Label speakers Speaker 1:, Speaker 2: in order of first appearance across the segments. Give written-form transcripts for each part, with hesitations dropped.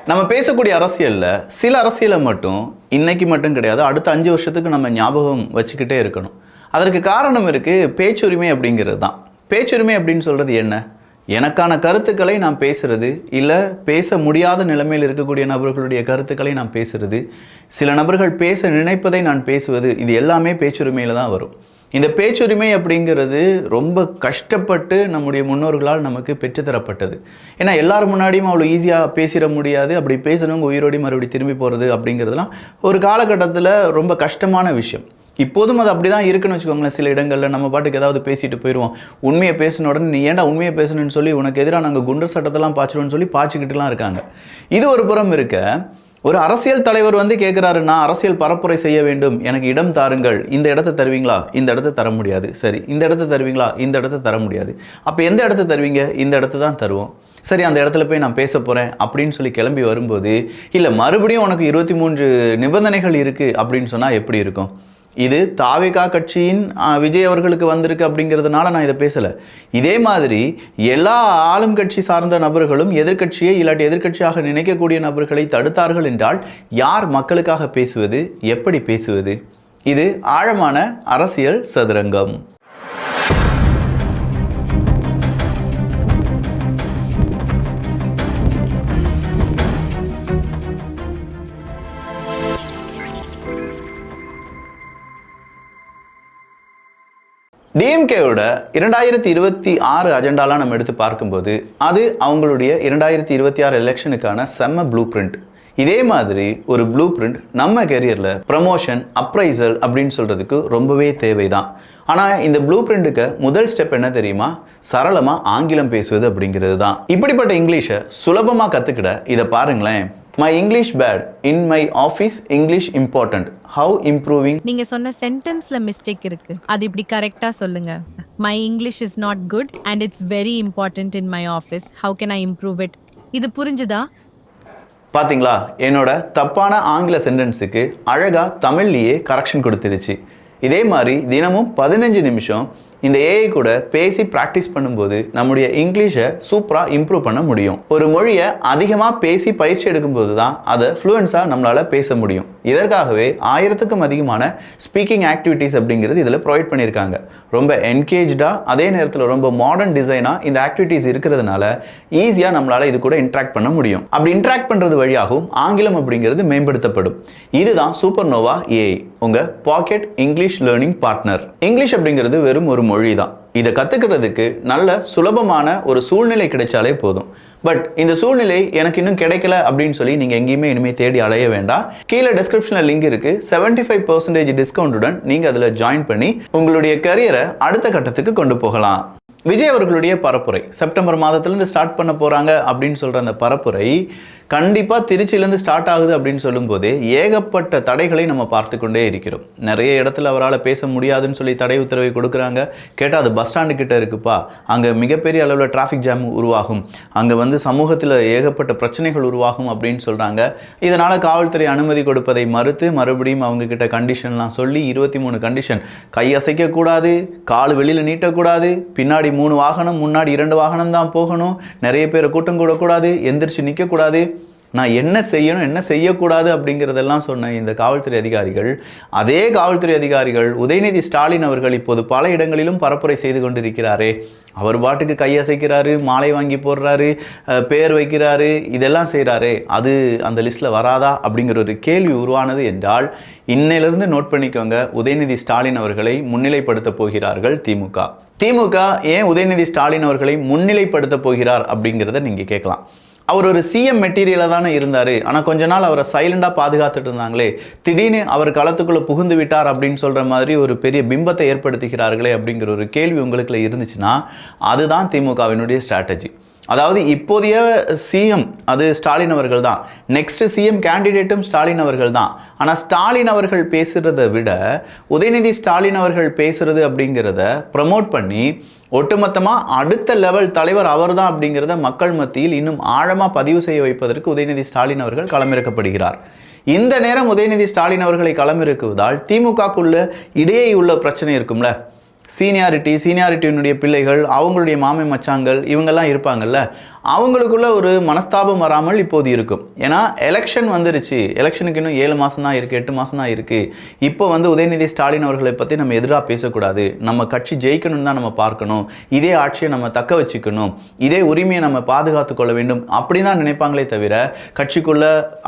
Speaker 1: நம்ம பேசக்கூடிய அரசியலில் சில அரசியலை மட்டும் இன்னைக்கு மட்டும் கிடையாது, அடுத்த 5 வருஷத்துக்கு நம்ம ஞாபகம் வச்சுக்கிட்டே இருக்கணும். அதற்கு காரணம் இருக்குது, பேச்சுரிமை அப்படிங்கிறது தான். பேச்சுரிமை அப்படின்னு சொல்கிறது என்ன? எனக்கான கருத்துக்களை நான் பேசுகிறது, இல்லை பேச முடியாத நிலைமையில் இருக்கக்கூடிய நபர்களுடைய கருத்துக்களை நான் பேசுகிறது, சில நபர்கள் பேச நினைப்பதை நான் பேசுவது, இது எல்லாமே பேச்சுரிமையில் தான் வரும். இந்த பேச்சுரிமை அப்படிங்கிறது ரொம்ப கஷ்டப்பட்டு நம்முடைய முன்னோர்களால் நமக்கு பெற்றுத்தரப்பட்டது. ஏன்னா எல்லாரும் முன்னாடியும் அவ்வளோ ஈஸியாக பேசிட முடியாது. அப்படி பேசணுங்க உயிரோடி மறுபடி திரும்பி போகிறது அப்படிங்கிறதுலாம் ஒரு காலகட்டத்தில் ரொம்ப கஷ்டமான விஷயம். இப்போதும் அது அப்படி தான் இருக்குன்னு வச்சுக்கோங்களேன். சில இடங்களில் நம்ம பாட்டுக்கு ஏதாவது பேசிட்டு போயிடுவோம். உண்மையை பேசின உடனே நீ ஏன்டா உண்மையை பேசணுன்னு சொல்லி உனக்கு எதிராக நாங்கள் குண்டர் சட்டத்தெல்லாம் பாய்ச்சிடுவோன்னு சொல்லி பாய்ச்சிக்கிட்டுலாம் இருக்காங்க. இது ஒரு புறம் இருக்க, ஒரு அரசியல் தலைவர் வந்து கேட்குறாரு, நான் அரசியல் பரப்புரை செய்ய வேண்டும், எனக்கு இடம் தாருங்கள், இந்த இடத்த தருவீங்களா? இந்த இடத்த தர முடியாது. சரி, இந்த இடத்த தருவீங்களா? இந்த இடத்த தர முடியாது. அப்போ எந்த இடத்த தருவீங்க? இந்த இடத்த தான் தருவோம். சரி, அந்த இடத்துல போய் நான் பேச போகிறேன் அப்படின்னு சொல்லி கிளம்பி வரும்போது, இல்லை மறுபடியும் உனக்கு 23 நிபந்தனைகள் இருக்குது அப்படின்னு சொன்னால் எப்படி இருக்கும்? இது தாவேகா கட்சியின் விஜய் அவர்களுக்கு வந்திருக்கு அப்படிங்கிறதுனால நான் இதை பேசலை. இதே மாதிரி எல்லா ஆளும் கட்சி சார்ந்த நபர்களும் எதிர்கட்சியை இல்லாட்டி எதிர்கட்சியாக நினைக்கக்கூடிய நபர்களை தடுத்தார்கள் என்றால் யார் மக்களுக்காக பேசுவது? எப்படி பேசுவது? இது ஆழமான அரசியல் சதுரங்கம். டிஎம்கேவோட 2026 அஜெண்டாலாம் நம்ம எடுத்து பார்க்கும்போது அது அவங்களுடைய 2026 எலெக்ஷனுக்கான செம்ம ப்ளூ பிரிண்ட். இதே மாதிரி ஒரு ப்ளூ பிரிண்ட் நம்ம கெரியரில் ப்ரமோஷன், அப்ரைசல் அப்படின்னு சொல்கிறதுக்கு ரொம்பவே தேவைதான். ஆனால் இந்த ப்ளூ பிரிண்ட்டுக்கு முதல் ஸ்டெப் என்ன தெரியுமா? சரளமாக ஆங்கிலம் பேசுவது அப்படிங்கிறது தான். இப்படிப்பட்ட இங்கிலீஷை சுலபமாக கற்றுக்கிட இதை பாருங்களேன். My English bad. In my office, English important. How improving?
Speaker 2: நீங்க சொன்ன சென்டென்ஸ்ல மிஸ்டேக் இருக்கு. அது இப்படி கரெக்டா சொல்லுங்க. My English is not good and it's very important in my office. How can I improve it? இது புரிஞ்சுதா?
Speaker 1: பாத்தீங்களா, என்னோட தப்பான ஆங்கில சென்டென்ஸுக்கு அழகா தமிழ்லேயே கரெக்ஷன் கொடுத்துருச்சு. இதே மாதிரி தினமும் 15 நிமிஷம் இந்த ஏஐ கூட பேசி ப்ராக்டிஸ் பண்ணும்போது நம்முடைய இங்கிலீஷை சூப்பராக இம்ப்ரூவ் பண்ண முடியும். ஒரு மொழியை அதிகமாக பேசி பயிற்சி எடுக்கும்போது தான் அதை ஃப்ளூயன்ஸாக நம்மளால் பேச முடியும். இதற்காகவே 1000க்கும் அதிகமான ஸ்பீக்கிங் ஆக்டிவிட்டீஸ் அப்படிங்கிறது இதில் ப்ரொவைட் பண்ணியிருக்காங்க. ரொம்ப என்கேஜாக, அதே நேரத்தில் ரொம்ப மாடர்ன் டிசைனாக இந்த ஆக்டிவிட்டீஸ் இருக்கிறதுனால ஈஸியாக நம்மளால் இது கூட இன்ட்ராக்ட் பண்ண முடியும். அப்படி இன்ட்ராக்ட் பண்ணுறது வழியாகவும் ஆங்கிலம் அப்படிங்கிறது மேம்படுத்தப்படும். இதுதான் சூப்பர்னோவா ஏஐ, உங்கள் pocket English learning partner. English அப்படிங்கிறது வெறும் ஒரு மொழி தான். இதை கற்றுக்கிறதுக்கு நல்ல சுலபமான ஒரு சூழ்நிலை கிடைச்சாலே போதும். பட் இந்த சூழ்நிலை எனக்கு இன்னும் கிடைக்கல அப்படின்னு சொல்லி நீங்கள் எங்கேயுமே இனிமேல் தேடி அலைய வேண்டாம். கீழே டிஸ்கிரிப்ஷனில் லிங்க் இருக்குது. 75% டிஸ்கவுண்ட்டுடன் நீங்கள் அதில் ஜாயின் பண்ணி உங்களுடைய கரியரை அடுத்த கட்டத்துக்கு கொண்டு போகலாம். விஜய் அவர்களுடைய பரப்புரை செப்டம்பர் மாதத்துலேருந்து ஸ்டார்ட் பண்ண போகிறாங்க அப்படின்னு சொல்கிற அந்த பரப்புரை கண்டிப்பாக திருச்சியிலேருந்து ஸ்டார்ட் ஆகுது அப்படின்னு சொல்லும்போதே ஏகப்பட்ட தடைகளை நம்ம பார்த்து கொண்டே இருக்கிறோம். நிறைய இடத்துல அவரால் பேச முடியாதுன்னு சொல்லி தடை உத்தரவை கொடுக்குறாங்க. கேட்டால் அது பஸ் ஸ்டாண்டு கிட்ட இருக்குப்பா, அங்கே மிகப்பெரிய அளவில் டிராஃபிக் ஜாம் உருவாகும், அங்கே வந்து சமூகத்தில் ஏகப்பட்ட பிரச்சனைகள் உருவாகும் அப்படின்னு சொல்கிறாங்க. இதனால் காவல்துறை அனுமதி கொடுப்பதை மறுத்து மறுபடியும் அவங்க கிட்ட கண்டிஷன்லாம் சொல்லி 23 கண்டிஷன். கை அசைக்கக்கூடாது, கால் வெளியில் நீட்டக்கூடாது, பின்னாடி 3 வாகனம், முன்னாடி 2 வாகனம் தான் போகணும், நிறைய பேரை கூட்டம் கூடக்கூடாது, எந்திரிச்சு நிற்கக்கூடாது, நான் என்ன செய்யணும் என்ன செய்யக்கூடாது அப்படிங்கிறதெல்லாம் சொன்ன இந்த காவல்துறை அதிகாரிகள், அதே காவல்துறை அதிகாரிகள் உதயநிதி ஸ்டாலின் அவர்கள் இப்போது பல இடங்களிலும் பரப்புரை செய்து கொண்டிருக்கிறாரே. அவர் பாட்டுக்கு கையசைக்கிறாரு, மாலை வாங்கி போடுறாரு, பேர் வைக்கிறாரு, இதெல்லாம் செய்கிறாரே, அது அந்த லிஸ்ட்டில் வராதா அப்படிங்கிற ஒரு கேள்வி உருவானது என்றால் இன்னையிலிருந்து நோட் பண்ணிக்கோங்க. உதயநிதி ஸ்டாலின் அவர்களை முன்னிலைப்படுத்த போகிறார்கள் திமுக. திமுக ஏன் உதயநிதி ஸ்டாலின் அவர்களை முன்னிலைப்படுத்த போகிறார் அப்படிங்கிறத நீங்கள் கேட்கலாம். அவர் ஒரு சிஎம் மெட்டீரியலாக தானே இருந்தார், ஆனால் கொஞ்ச நாள் அவரை சைலண்டாக பாதுகாத்துட்டு இருந்தாங்களே, திடீர்னு அவர் களத்துக்குள்ளே புகுந்து விட்டார் அப்படின்னு சொல்கிற மாதிரி ஒரு பெரிய பிம்பத்தை ஏற்படுத்துகிறார்களே அப்படிங்கிற ஒரு கேள்வி உங்களுக்குள்ள இருந்துச்சுன்னா அதுதான் திமுகவினுடைய ஸ்ட்ராட்டஜி. அதாவது இப்போதைய சிஎம் அது ஸ்டாலின் அவர்கள் தான், நெக்ஸ்ட் சிஎம் கேண்டிடேட்டும் ஸ்டாலின் அவர்கள் தான். ஆனால் ஸ்டாலின் அவர்கள் பேசுகிறத விட உதயநிதி ஸ்டாலின் அவர்கள் பேசுகிறது அப்படிங்கிறத ப்ரமோட் பண்ணி ஒட்டுமொத்தமாக அடுத்த லெவல் தலைவர் அவர் தான் அப்படிங்கிறத மக்கள் மத்தியில் இன்னும் ஆழமாக பதிவு செய்ய வைப்பதற்கு உதயநிதி ஸ்டாலின் அவர்கள் களமிறக்கப்படுகிறார். இந்த நேரம் உதயநிதி ஸ்டாலின் அவர்களை களமிறக்குவதால் திமுகக்குள்ள இடையே உள்ள பிரச்சனை இருக்கும்ல, சீனியாரிட்டியினுடைய பிள்ளைகள், அவங்களுடைய மாமை மச்சாங்கள், இவங்கெல்லாம் இருப்பாங்கல்ல, அவங்களுக்குள்ள ஒரு மனஸ்தாபம் வராமல் இப்போது இருக்கும். ஏன்னா எலெக்ஷன் வந்துருச்சு, எலெக்ஷனுக்கு இன்னும் 7 மாதம் தான் இருக்குது, 8 மாதம் தான் இருக்குது. இப்போ வந்து உதயநிதி ஸ்டாலின் அவர்களை பற்றி நம்ம எதிராக பேசக்கூடாது, நம்ம கட்சி ஜெயிக்கணும்னு தான் நம்ம பார்க்கணும், இதே ஆட்சியை நம்ம தக்க வச்சுக்கணும், இதே உரிமையை நம்ம பாதுகாத்து கொள்ள வேண்டும் அப்படி தான் நினைப்பாங்களே தவிர கட்சிக்குள்ள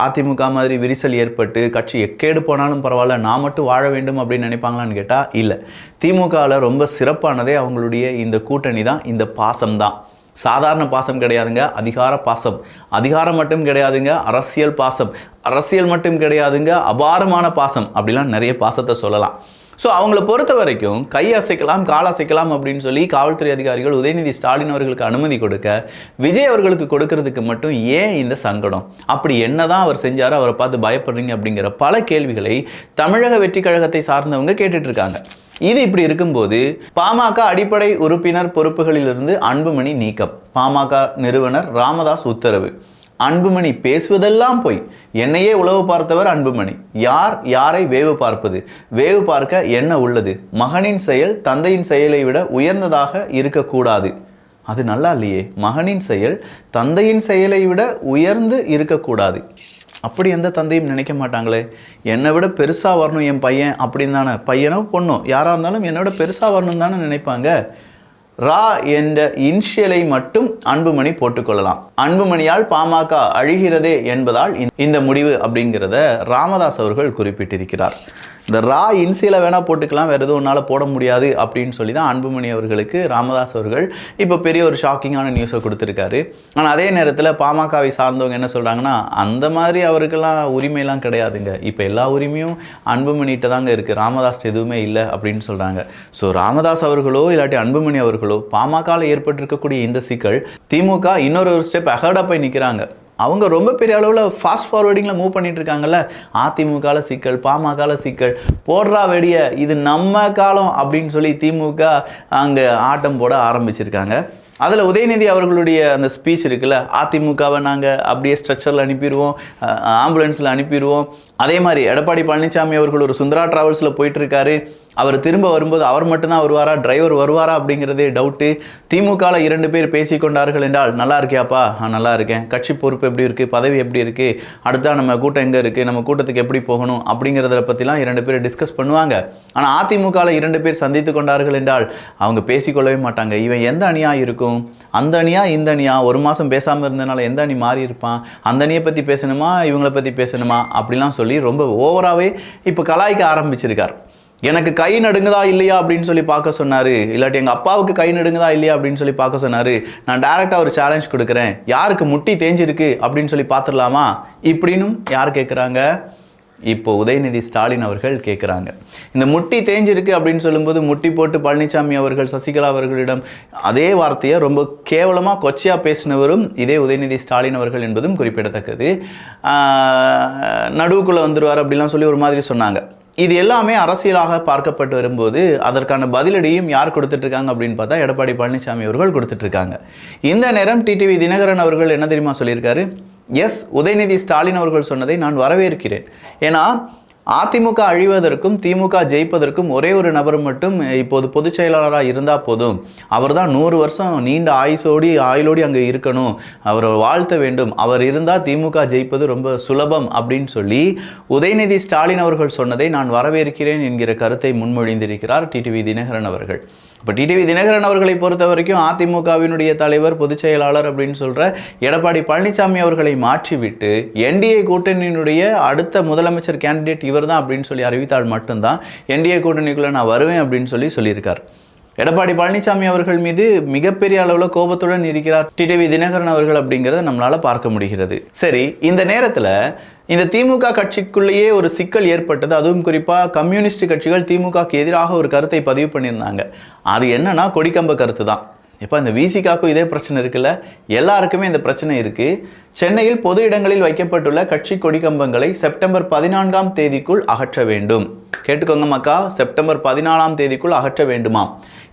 Speaker 1: அதிமுக மாதிரி விரிசல் ஏற்பட்டு கட்சி எக்கேடு போனாலும் பரவாயில்ல நான் மட்டும் வாழ வேண்டும் அப்படின்னு நினைப்பாங்களான்னு கேட்டால் இல்லை. திமுகவில் ரொம்ப சிறப்பானதே அவங்களுடைய இந்த கூட்டணி தான், இந்த பாசம் தான். சாதாரண பாசம் கிடையாதுங்க, அதிகார பாசம். அதிகாரம் மட்டும் கிடையாதுங்க, அரசியல் பாசம். அரசியல் மட்டும் கிடையாதுங்க, அபாரமான பாசம். அப்படிலாம் நிறைய பாசத்தை சொல்லலாம். ஸோ அவங்கள பொறுத்த வரைக்கும் கை அசைக்கலாம், கால் அசைக்கலாம் அப்படின்னு சொல்லி காவல்துறை அதிகாரிகள் உதயநிதி ஸ்டாலின் அவர்களுக்கு அனுமதி கொடுக்க, விஜய் அவர்களுக்கு கொடுக்கறதுக்கு மட்டும் ஏன் இந்த சங்கடம்? அப்படி என்னதான் அவர் செஞ்சாரோ அவரை பார்த்து பயப்படுறீங்க அப்படிங்கிற பல கேள்விகளை தமிழக வெற்றி கழகத்தை சார்ந்தவங்க கேட்டுட்டு இருக்காங்க. இது இப்படி இருக்கும்போது பாமக அடிப்படை உறுப்பினர் பொறுப்புகளிலிருந்து அன்புமணி நீக்கம். பாமக நிறுவனர் ராமதாஸ் உத்தரவு. அன்புமணி பேசுவதெல்லாம் போய் என்னையே உளவு பார்த்தவர் அன்புமணி. யார் யாரை வேவு பார்ப்பது? வேவு பார்க்க என்ன உள்ளது? மகனின் செயல் தந்தையின் செயலை விட உயர்ந்ததாக இருக்கக்கூடாது. அது நல்லா இல்லையே. மகனின் செயல் தந்தையின் செயலை விட உயர்ந்து இருக்கக்கூடாது. அப்படி எந்த தந்தையும் நினைக்க மாட்டாங்களே. என்னை விட பெருசாக வரணும் என் பையன் அப்படின்னு தானே, பையனோ பொண்ணோ யாராக இருந்தாலும் என்னை விட பெருசாக வரணும் தானே நினைப்பாங்க. ரா என்ற இன்ஷியலை மட்டும் அன்புமணி போட்டுக்கொள்ளலாம். அன்புமணியால் பாமக அழிகிறதே என்பதால் இந்த முடிவு அப்படிங்கிறத ராமதாஸ் அவர்கள் குறிப்பிட்டிருக்கிறார். இந்த ரா இன்சியலை வேணால் போட்டுக்கலாம், வேறு எதுவும் ஒன்றால் போட முடியாது அப்படின்னு சொல்லி தான் அன்புமணி அவர்களுக்கு ராமதாஸ் அவர்கள் இப்போ பெரிய ஒரு ஷாக்கிங்கான நியூஸை கொடுத்துருக்காரு. ஆனால் அதே நேரத்தில் பாமகவை சார்ந்தவங்க என்ன சொல்கிறாங்கன்னா, அந்த மாதிரி அவருக்கெல்லாம் உரிமையெல்லாம் கிடையாதுங்க, இப்போ எல்லா உரிமையும் அன்புமணிகிட்ட தாங்க இருக்குது, ராமதாஸ் எதுவுமே இல்லை அப்படின்னு சொல்கிறாங்க. ஸோ ராமதாஸ் அவர்களோ இல்லாட்டி அன்புமணி அவர்களோ பாமகவில் ஏற்பட்டிருக்கக்கூடிய இந்த சிக்கல் திமுக இன்னொரு ஸ்டெப் அஹெடாக போய் நிற்கிறாங்க. அவங்க ரொம்ப பெரிய அளவில் ஃபாஸ்ட் ஃபார்வர்டிங்கில் மூவ் பண்ணிட்டு இருக்காங்கல்ல. அதிமுகவில் சிக்கல், பாமகவில் சிக்கல், போடுறா வெடிய இது நம்ம காலம் அப்படின்னு சொல்லி திமுக அங்கே ஆட்டம் போட ஆரம்பிச்சிருக்காங்க. அதில் உதயநிதி அவர்களுடைய அந்த ஸ்பீச் இருக்குல்ல, அதிமுகவை நாங்கள் அப்படியே ஸ்ட்ரெச்சரில் அனுப்பிடுவோம், ஆம்புலன்ஸில் அனுப்பிடுவோம். அதே மாதிரி எடப்பாடி பழனிசாமி அவர்கள் ஒரு சுந்தரா டிராவல்ஸில் போயிட்டுருக்காரு, அவர் திரும்ப வரும்போது அவர் மட்டும்தான் வருவாரா, டிரைவர் வருவாரா அப்படிங்கிறதே டவுட்டு. திமுகவில் 2 பேர் பேசி கொண்டார்கள் என்றால், நல்லா இருக்கியாப்பா? நல்லா இருக்கேன். கட்சி பொறுப்பு எப்படி இருக்குது, பதவி எப்படி இருக்குது, அடுத்தா நம்ம கூட்டம் எங்கே இருக்குது, நம்ம கூட்டத்துக்கு எப்படி போகணும் அப்படிங்கிறத பற்றிலாம் 2 பேர் டிஸ்கஸ் பண்ணுவாங்க. ஆனால் அதிமுகவில் 2 பேர் சந்தித்து கொண்டார்கள் என்றால் அவங்க பேசிக்கொள்ளவே மாட்டாங்க. இவன் எந்த அணியாக இருக்கும், அந்த அணியா இந்த அணியா, ஒரு மாதம் பேசாமல் இருந்ததுனால எந்த அணி மாறி இருப்பான், அந்த அணியை பற்றி பேசணுமா இவங்களை பற்றி பேசணுமா அப்படிலாம் சொல்லி ரொம்ப ஓவராகவே இப்போ கலாய்க்க ஆரம்பிச்சிருக்கார். எனக்கு கை நடுங்குதா இல்லையா அப்படின்னு சொல்லி பார்க்க சொன்னார், இல்லாட்டி எங்கள் அப்பாவுக்கு கை நடுங்குதா இல்லையா அப்படின்னு சொல்லி பார்க்க சொன்னார். நான் டைரெக்டாக ஒரு சேலஞ்ச் கொடுக்குறேன், யாருக்கு முட்டி தேஞ்சிருக்கு அப்படின்னு சொல்லி பார்த்துடலாமா இப்படின்னு யார் கேட்குறாங்க? இப்போ உதயநிதி ஸ்டாலின் அவர்கள் கேட்குறாங்க. இந்த முட்டி தேஞ்சிருக்கு அப்படின்னு சொல்லும்போது முட்டி போட்டு பழனிசாமி அவர்கள் சசிகலா அவர்களிடம் அதே வார்த்தையை ரொம்ப கேவலமாக கொச்சையாக பேசினவரும் இதே உதயநிதி ஸ்டாலின் அவர்கள் என்பதும் குறிப்பிடத்தக்கது. நடுவுக்குள்ளே வந்துடுவார் அப்படிலாம் சொல்லி ஒரு மாதிரி சொன்னாங்க. இது எல்லாமே அரசியலாக பார்க்கப்பட்டு வரும்போது அதற்கான பதிலடியும் யார் கொடுத்துட்ருக்காங்க அப்படின்னு பார்த்தா எடப்பாடி பழனிசாமி அவர்கள் கொடுத்துட்ருக்காங்க. இந்த நேரம் டிடிவி தினகரன் அவர்கள் என்ன தெரியுமா சொல்லியிருக்காரு? எஸ், உதயநிதி ஸ்டாலின் அவர்கள் சொன்னதை நான் வரவேற்கிறேன். ஏன்னா அதிமுக அழிவதற்கும் திமுக ஜெயிப்பதற்கும் ஒரே ஒரு நபர் மட்டும் இப்போது பொதுச் செயலாளராக இருந்தால் போதும், அவர் தான் 100 வருஷம் நீண்ட ஆயுளோடி அங்கே இருக்கணும், அவரை வாழ்த்த வேண்டும், அவர் இருந்தால் திமுக ஜெயிப்பது ரொம்ப சுலபம் அப்படின்னு சொல்லி உதயநிதி ஸ்டாலின் அவர்கள் சொன்னதை நான் வரவேற்கிறேன் என்கிற கருத்தை முன்மொழிந்திருக்கிறார் டிடிவி தினகரன் அவர்கள். இப்போ டிடிவி தினகரன் அவர்களை பொறுத்த வரைக்கும் அதிமுகவினுடைய தலைவர் பொதுச் செயலாளர் அப்படின்னு சொல்கிற எடப்பாடி பழனிசாமி அவர்களை மாற்றிவிட்டு என்டிஏ கூட்டணியினுடைய அடுத்த முதலமைச்சர் கேண்டிடேட் இவர் தான் அப்படின்னு சொல்லி அறிவித்தால் மட்டும்தான் என்டிஏ கூட்டணிக்குள்ளே நான் வருவேன் அப்படின்னு சொல்லியிருக்கார். எடப்பாடி பழனிசாமி அவர்கள் மீது மிகப்பெரிய அளவில் கோபத்துடன் இருக்கிறார் டிடிவி தினகரன் அவர்கள் அப்படிங்கிறத நம்மளால் பார்க்க முடிகிறது. சரி, இந்த நேரத்தில் இந்த திமுக கட்சிக்குள்ளேயே ஒரு சிக்கல் ஏற்பட்டது. அதுவும் குறிப்பாக கம்யூனிஸ்ட் கட்சிகள் திமுகக்கு எதிராக ஒரு கருத்தை பதிவு பண்ணியிருந்தாங்க. அது என்னன்னா கொடிக்கம்ப கருத்து தான். இப்போ இந்த விசிகாக்கும் இதே பிரச்சனை இருக்குல்ல, எல்லாருக்குமே இந்த பிரச்சனை இருக்குது. சென்னையில் பொது இடங்களில் வைக்கப்பட்டுள்ள கட்சி கொடிக்கம்பங்களை செப்டம்பர் 14ஆம் தேதிக்குள் அகற்ற வேண்டும். கேட்டுக்கோங்க மக்கா, செப்டம்பர் 14ஆம் தேதிக்குள் அகற்ற வேண்டுமா?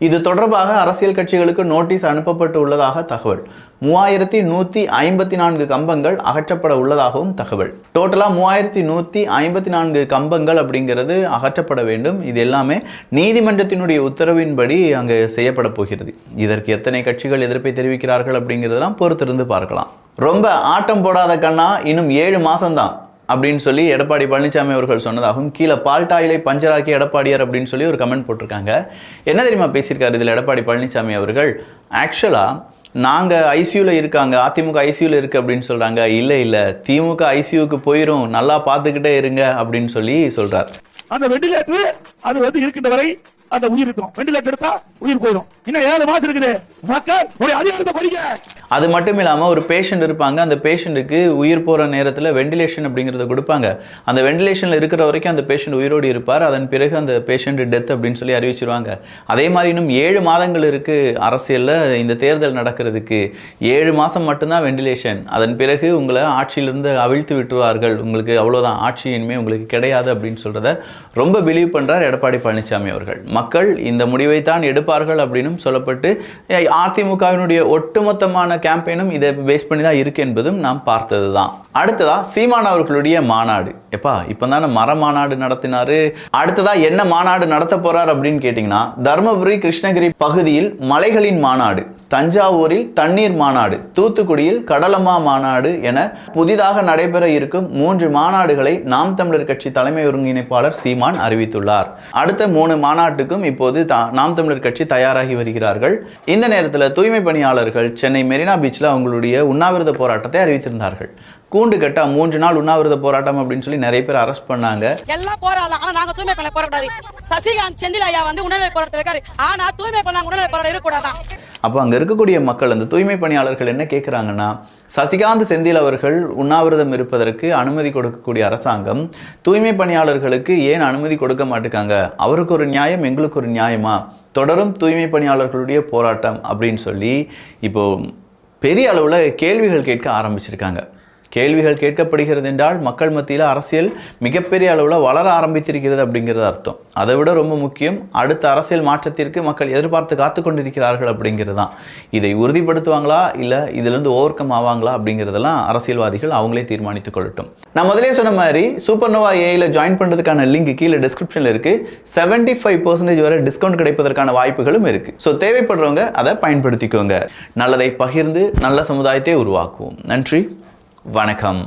Speaker 1: இது தொடர்பாக அரசியல் கட்சிகளுக்கு நோட்டீஸ் அனுப்பப்பட்டு உள்ளதாக தகவல். 3154 கம்பங்கள் அகற்றப்பட உள்ளதாகவும் தகவல். டோட்டலா 3154 கம்பங்கள் அப்படிங்கிறது அகற்றப்பட வேண்டும். இது எல்லாமே நீதிமன்றத்தினுடைய உத்தரவின்படி அங்கே செய்யப்பட போகிறது. இதற்கு எத்தனை கட்சிகள் எதிர்ப்பை தெரிவிக்கிறார்கள் அப்படிங்கிறதெல்லாம் பொறுத்திருந்து பார்க்கலாம். ரொம்ப ஆட்டம் போடாத கண்ணா, இன்னும் 7 மாசம்தான் அப்படின்னு சொல்லி எடப்பாடி பழனிசாமி அவர்கள் சொன்னதாகவும், கீழே பால்டாயிலை பஞ்சராக்கி எடப்பாடியார் அப்படின்னு சொல்லி ஒரு கமெண்ட் போட்டிருக்காங்க. என்ன தெரியுமா பேசியிருக்காரு இதில் எடப்பாடி பழனிசாமி அவர்கள்? ஆக்சுவலாக நாங்கள் ஐசியூவில் இருக்காங்க, அதிமுக ஐசியூவில் இருக்குது அப்படின்னு சொல்கிறாங்க. இல்லை திமுக ஐசியூக்கு போயிடும், நல்லா பார்த்துக்கிட்டே இருங்க அப்படின்னு சொல்லி சொல்கிறார்.
Speaker 3: அந்த வெண்டிலேட்டர் அது இருக்கின்ற வரை அந்த உயிர் இருக்கும். வெண்டிலேட்டர் எடுத்தா உயிர் போயிடும். இன்னும் 7 மாசம் இருக்குது. மக்கள் ஒரு அதிகாரத்தை படிங்க.
Speaker 1: அது மட்டும் இல்லாமல் ஒரு பேஷண்ட் இருப்பாங்க, அந்த பேஷண்ட்டுக்கு உயிர் போகிற நேரத்தில் வெண்டிலேஷன் அப்படிங்கிறத கொடுப்பாங்க. அந்த வெண்டிலேஷனில் இருக்கிற வரைக்கும் அந்த பேஷண்ட் உயிரோடு இருப்பார். அதன் பிறகு அந்த பேஷண்ட் டெத் அப்படின்னு சொல்லி அறிவிச்சிருவாங்க. அதே மாதிரி இன்னும் 7 மாதங்கள் இருக்குது அரசியலில் இந்த தேர்தல் நடக்கிறதுக்கு. 7 மாதம் மட்டும்தான் வெண்டிலேஷன். அதன் பிறகு உங்களை ஆட்சியிலிருந்து அவிழ்த்து விட்டுருவார்கள். உங்களுக்கு அவ்வளோதான், ஆட்சி இனிமேல் உங்களுக்கு கிடையாது அப்படின்னு சொல்கிறத ரொம்ப பிலீவ் பண்ணுறார் எடப்பாடி பழனிசாமி அவர்கள். மக்கள் இந்த முடிவைத்தான் எடுப்பார்கள் அப்படின்னும் சொல்லப்பட்டு அதிமுகவினுடைய ஒட்டுமொத்தமான கேம்பெயினும் இதை பேஸ் பண்ணி தான் இருக்கு என்பதும் நாம் பார்த்தது தான். அடுத்ததா சீமான் அவர்களுடைய மாநாடு. எப்பா இப்போ தானே மர மாநாடு நடத்தினாரு, அடுத்ததா என்ன மாநாடு நடத்த போறார் அப்படின்னு கேட்டிங்கன்னா, தருமபுரி கிருஷ்ணகிரி பகுதியில் மலைகளின் மாநாடு, தஞ்சாவூரில் தண்ணீர் மாநாடு, தூத்துக்குடியில் கடலம்மா மாநாடு என புதிதாக நடைபெற இருக்கும் 3 மாநாடுகளை நாம் தமிழர் கட்சி தலைமை ஒருங்கிணைப்பாளர் சீமான் அறிவித்துள்ளார். அடுத்த 3 மாநாட்டுக்கும் இப்போது நாம் தமிழர் கட்சி தயாராகி வருகிறார்கள். இந்த நேரத்தில் தூய்மை பணியாளர்கள் சென்னை மெரினா பீச்சில் அவங்களுடைய உண்ணாவிரத போராட்டத்தை அறிவித்திருந்தார்கள். கூண்டு கட்டா 3 நாள் உண்ணாவிரத போராட்டம் அப்படின்னு சொல்லி நிறைய பேர் அரெஸ்ட் பண்ணாங்க.
Speaker 4: எல்லாம் போராடலாம், ஆனா நாங்க தூய்மை பண்ண போராடாது. சசிகாந்த் செந்தில் ஐயா வந்து உணர்வை போராட்டத்தில் இருக்காரு, ஆனா தூய்மை பண்ண உணர்வை போராட இருக்கக்கூடாதான்.
Speaker 1: அப்போ அங்கே இருக்கக்கூடிய மக்கள், அந்த தூய்மை பணியாளர்கள் என்ன கேட்குறாங்கன்னா, சசிகாந்த் செந்தில் அவர்கள் உண்ணாவிரதம் இருப்பதற்கு அனுமதி கொடுக்கக்கூடிய அரசாங்கம் தூய்மை பணியாளர்களுக்கு ஏன் அனுமதி கொடுக்க மாட்டேங்காங்க? அவருக்கு ஒரு நியாயம், எங்களுக்கு ஒரு நியாயமா? தொடரும் தூய்மை பணியாளர்களுடைய போராட்டம் அப்படின்னு சொல்லி இப்போ பெரிய அளவில் கேள்விகள் கேட்க ஆரம்பிச்சிருக்காங்க. கேள்விகள் கேட்கப்படுகிறது என்றால் மக்கள் மத்தியில் அரசியல் மிகப்பெரிய அளவில் வளர ஆரம்பித்திருக்கிறது அப்படிங்கிறது அர்த்தம். அதை விட ரொம்ப முக்கியம், அடுத்த அரசியல் மாற்றத்திற்கு மக்கள் எதிர்பார்த்து காத்து கொண்டிருக்கிறார்கள் அப்படிங்கிறது தான். இதை உறுதிப்படுத்துவாங்களா இல்லை இதிலிருந்து ஓவர் கம் ஆவாங்களா அப்படிங்கிறதெல்லாம் அரசியல்வாதிகள் அவங்களே தீர்மானித்துக் கொள்ளட்டும். நான் முதலே சொன்ன மாதிரி சூப்பர்னோவா ஏஐல ஜாயின் பண்ணுறதுக்கான லிங்க் கீழே டிஸ்கிரிப்ஷனில் இருக்குது. 75% வரை டிஸ்கவுண்ட் கிடைப்பதற்கான வாய்ப்புகளும் இருக்குது. ஸோ தேவைப்படுறவங்க அதை பயன்படுத்திக்கோங்க. நல்லதை பகிர்ந்து நல்ல சமுதாயத்தை உருவாக்குவோம். நன்றி, வணக்கம்.